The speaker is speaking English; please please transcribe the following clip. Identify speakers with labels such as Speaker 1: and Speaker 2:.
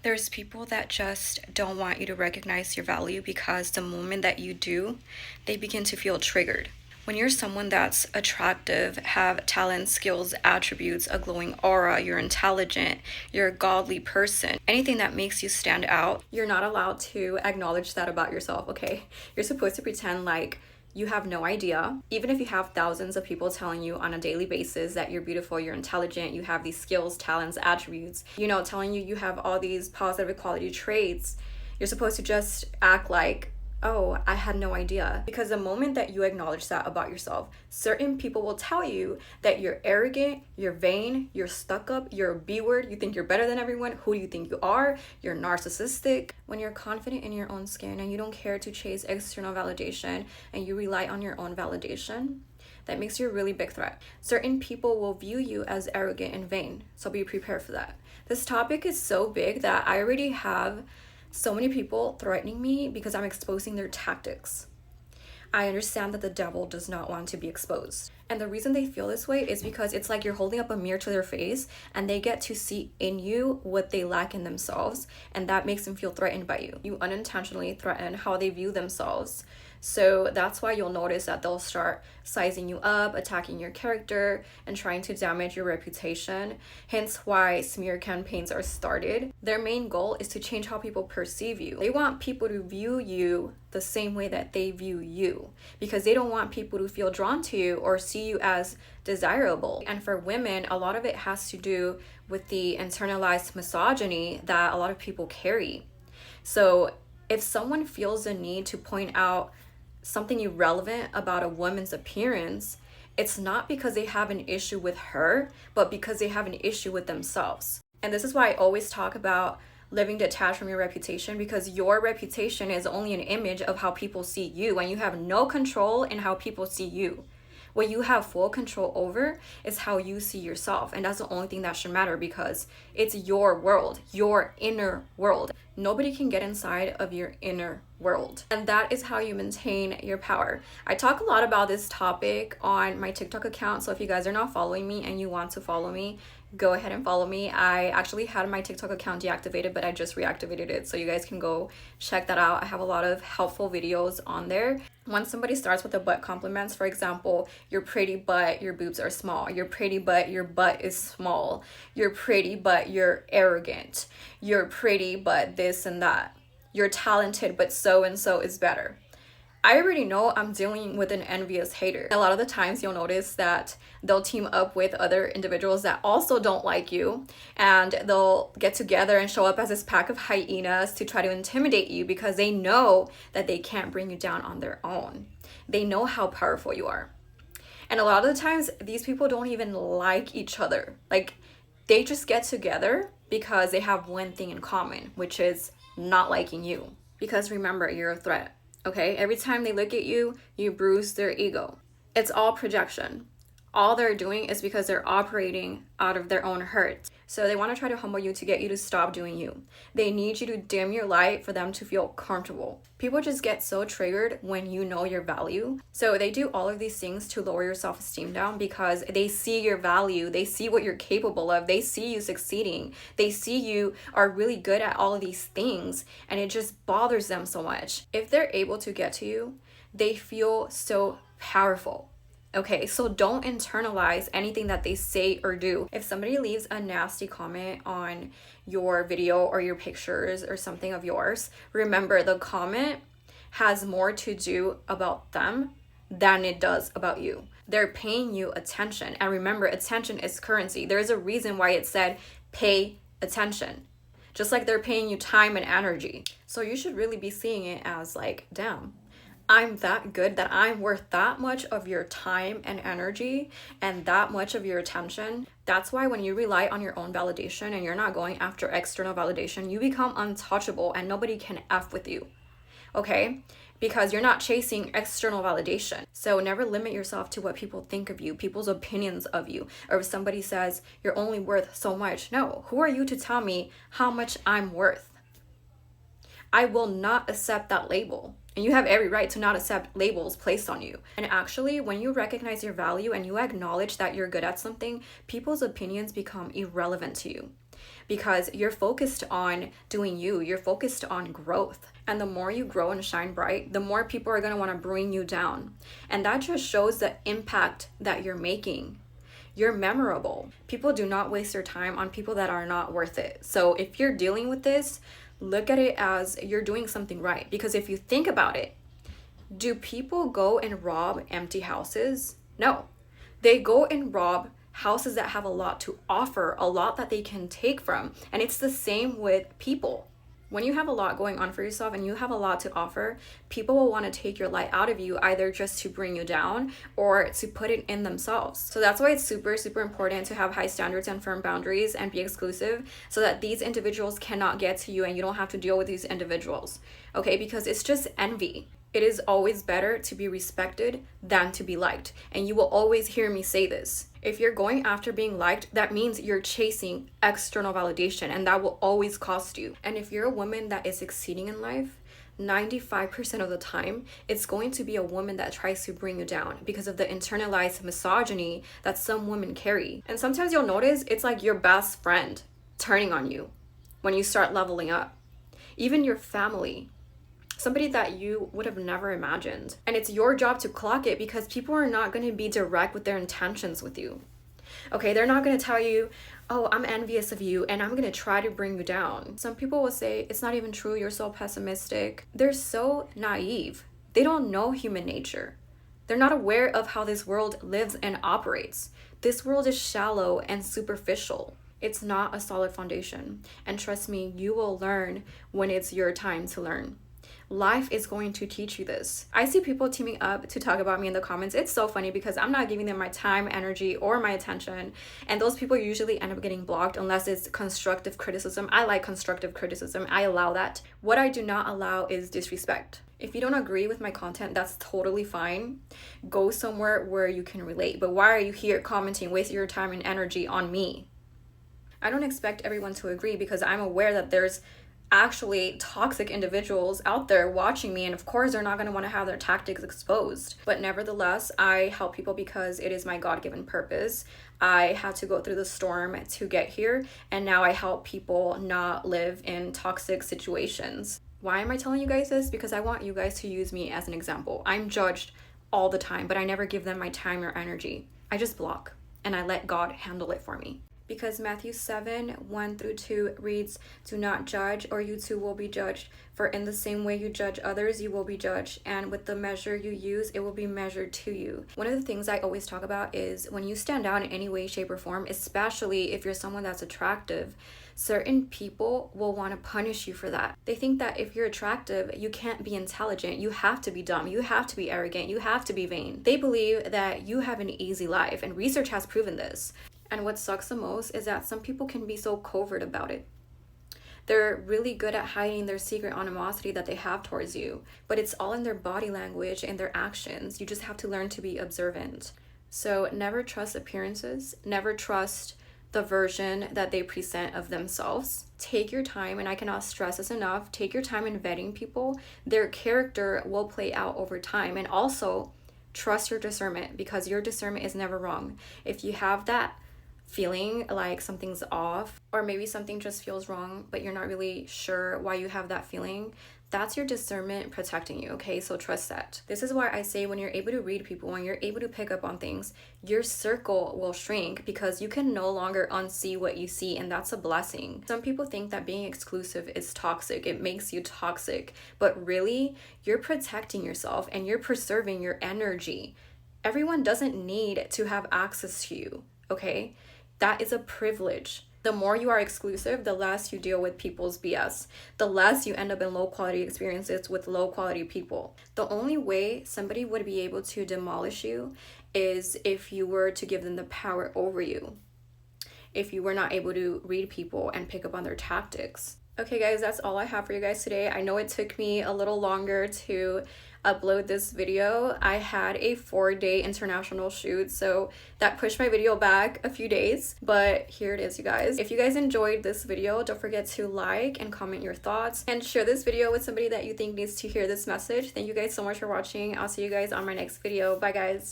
Speaker 1: There's people that just don't want you to recognize your value because the moment that you do, they begin to feel triggered. When you're someone that's attractive, have talent, skills, attributes, a glowing aura, you're intelligent, you're a godly person, anything that makes you stand out, you're not allowed to acknowledge that about yourself, okay? You're supposed to pretend like you have no idea. Even if you have thousands of people telling you on a daily basis that you're beautiful, you're intelligent, you have these skills, talents, attributes, telling you have all these positive quality traits, you're supposed to just act like, oh, I had no idea. Because the moment that you acknowledge that about yourself, certain people will tell you that you're arrogant, you're vain, you're stuck up, you're a B word, you think you're better than everyone. Who do you think you are? You're narcissistic. When you're confident in your own skin and you don't care to chase external validation and you rely on your own validation, that makes you a really big threat. Certain people will view you as arrogant and vain, so be prepared for that. This topic is so big that I already have so many people threatening me because I'm exposing their tactics. I understand that the devil does not want to be exposed. And the reason they feel this way is because it's like you're holding up a mirror to their face and they get to see in you what they lack in themselves, and that makes them feel threatened by you. You unintentionally threaten how they view themselves. So that's why you'll notice that they'll start sizing you up, attacking your character, and trying to damage your reputation. Hence why smear campaigns are started. Their main goal is to change how people perceive you. They want people to view you the same way that they view you, because they don't want people to feel drawn to you or see you as desirable. And for women, a lot of it has to do with the internalized misogyny that a lot of people carry. So if someone feels the need to point out something irrelevant about a woman's appearance, it's not because they have an issue with her, but because they have an issue with themselves. And this is why I always talk about living detached from your reputation, because your reputation is only an image of how people see you, and you have no control in how people see you. What you have full control over is how you see yourself, and that's the only thing that should matter, because it's your world, your inner world. Nobody can get inside of your inner world, and that is how you maintain your power. I talk a lot about this topic on my TikTok account, so if you guys are not following me and you want to follow me, go ahead and follow me. I actually had my TikTok account deactivated, but I just reactivated it, so you guys can go check that out. I have a lot of helpful videos on there. Once somebody starts with the butt compliments, for example, you're pretty but your boobs are small, you're pretty but your butt is small, you're pretty but you're arrogant, you're pretty but this and that, you're talented but so and so is better, I already know I'm dealing with an envious hater. A lot of the times you'll notice that they'll team up with other individuals that also don't like you, and they'll get together and show up as this pack of hyenas to try to intimidate you because they know that they can't bring you down on their own. They know how powerful you are. And a lot of the times these people don't even like each other. Like, they just get together because they have one thing in common, which is not liking you. Because remember, you're a threat. Okay, every time they look at you, you bruise their ego. It's all projection. All they're doing is because they're operating out of their own hurt. So they want to try to humble you to get you to stop doing you. They need you to dim your light for them to feel comfortable. People just get so triggered when you know your value. So they do all of these things to lower your self-esteem down because they see your value. They see what you're capable of. They see you succeeding. They see you are really good at all of these things, and it just bothers them so much. If they're able to get to you, they feel so powerful. Okay, so don't internalize anything that they say or do. If somebody leaves a nasty comment on your video or your pictures or something of yours, remember the comment has more to do about them than it does about you. They're paying you attention. And remember, attention is currency. There's a reason why it said pay attention. Just like they're paying you time and energy. So you should really be seeing it as like, damn, I'm that good that I'm worth that much of your time and energy and that much of your attention. That's why when you rely on your own validation and you're not going after external validation, you become untouchable and nobody can F with you, okay? Because you're not chasing external validation. So never limit yourself to what people think of you, people's opinions of you, or if somebody says you're only worth so much. No, who are you to tell me how much I'm worth? I will not accept that label. And you have every right to not accept labels placed on you. And actually, when you recognize your value and you acknowledge that you're good at something, people's opinions become irrelevant to you. because you're focused on doing you, you're focused on growth. And the more you grow and shine bright, the more people are going to want to bring you down. And that just shows the impact that you're making. You're memorable. People do not waste their time on people that are not worth it. So if you're dealing with this, look at it as you're doing something right. Because if you think about it, do people go and rob empty houses? No. They go and rob houses that have a lot to offer, a lot that they can take from. And it's the same with people. When you have a lot going on for yourself and you have a lot to offer, people will want to take your light out of you, either just to bring you down or to put it in themselves. So that's why it's super, super important to have high standards and firm boundaries and be exclusive, so that these individuals cannot get to you and you don't have to deal with these individuals. Okay, because it's just envy. It is always better to be respected than to be liked. And you will always hear me say this. If you're going after being liked, that means you're chasing external validation, and that will always cost you. And if you're a woman that is succeeding in life, 95% of the time, it's going to be a woman that tries to bring you down because of the internalized misogyny that some women carry. And sometimes you'll notice it's like your best friend turning on you when you start leveling up. Even your family. Somebody that you would have never imagined. And it's your job to clock it, because people are not going to be direct with their intentions with you. Okay, they're not going to tell you, oh, I'm envious of you and I'm going to try to bring you down. Some people will say, it's not even true, you're so pessimistic. They're so naive. They don't know human nature. They're not aware of how this world lives and operates. This world is shallow and superficial. It's not a solid foundation. And trust me, you will learn when it's your time to learn. Life is going to teach you this. I see people teaming up to talk about me in the comments. It's so funny because I'm not giving them my time, energy, or my attention. And those people usually end up getting blocked unless it's constructive criticism. I like constructive criticism. I allow that. What I do not allow is disrespect. If you don't agree with my content, that's totally fine. Go somewhere where you can relate. But why are you here commenting, wasting your time and energy on me? I don't expect everyone to agree, because I'm aware that there's actually toxic individuals out there watching me, and of course they're not going to want to have their tactics exposed. But nevertheless, I help people because it is my God-given purpose. I had to go through the storm to get here, and now I help people not live in toxic situations. Why am I telling you guys this? Because I want you guys to use me as an example. I'm judged all the time, but I never give them my time or energy. I just block and I let God handle it for me. Because Matthew 7:1-2 reads, do not judge, or you too will be judged. For in the same way you judge others, you will be judged. And with the measure you use, it will be measured to you. One of the things I always talk about is when you stand out in any way, shape, or form, especially if you're someone that's attractive, certain people will want to punish you for that. They think that if you're attractive, you can't be intelligent, you have to be dumb, you have to be arrogant, you have to be vain. They believe that you have an easy life, and research has proven this. And what sucks the most is that some people can be so covert about it. They're really good at hiding their secret animosity that they have towards you, but it's all in their body language and their actions. You just have to learn to be observant. So never trust appearances, never trust the version that they present of themselves. Take your time, and I cannot stress this enough, take your time in vetting people. Their character will play out over time. And also trust your discernment, because your discernment is never wrong. If you have that feeling like something's off, or maybe something just feels wrong, but you're not really sure why you have that feeling, that's your discernment protecting you, okay? So trust that. This is why I say when you're able to read people, when you're able to pick up on things, your circle will shrink, because you can no longer unsee what you see, and that's a blessing. Some people think that being exclusive is toxic. It makes you toxic, but really, you're protecting yourself and you're preserving your energy. Everyone doesn't need to have access to you, okay? That is a privilege. The more you are exclusive, the less you deal with people's BS. The less you end up in low quality experiences with low quality people. The only way somebody would be able to demolish you is if you were to give them the power over you. If you were not able to read people and pick up on their tactics. Okay guys, that's all I have for you guys today. I know it took me a little longer to upload this video. I had a 4-day international shoot, so that pushed my video back a few days, but here it is, you guys. If you guys enjoyed this video, don't forget to like and comment your thoughts and share this video with somebody that you think needs to hear this message. Thank you guys so much for watching. I'll see you guys on my next video. Bye guys.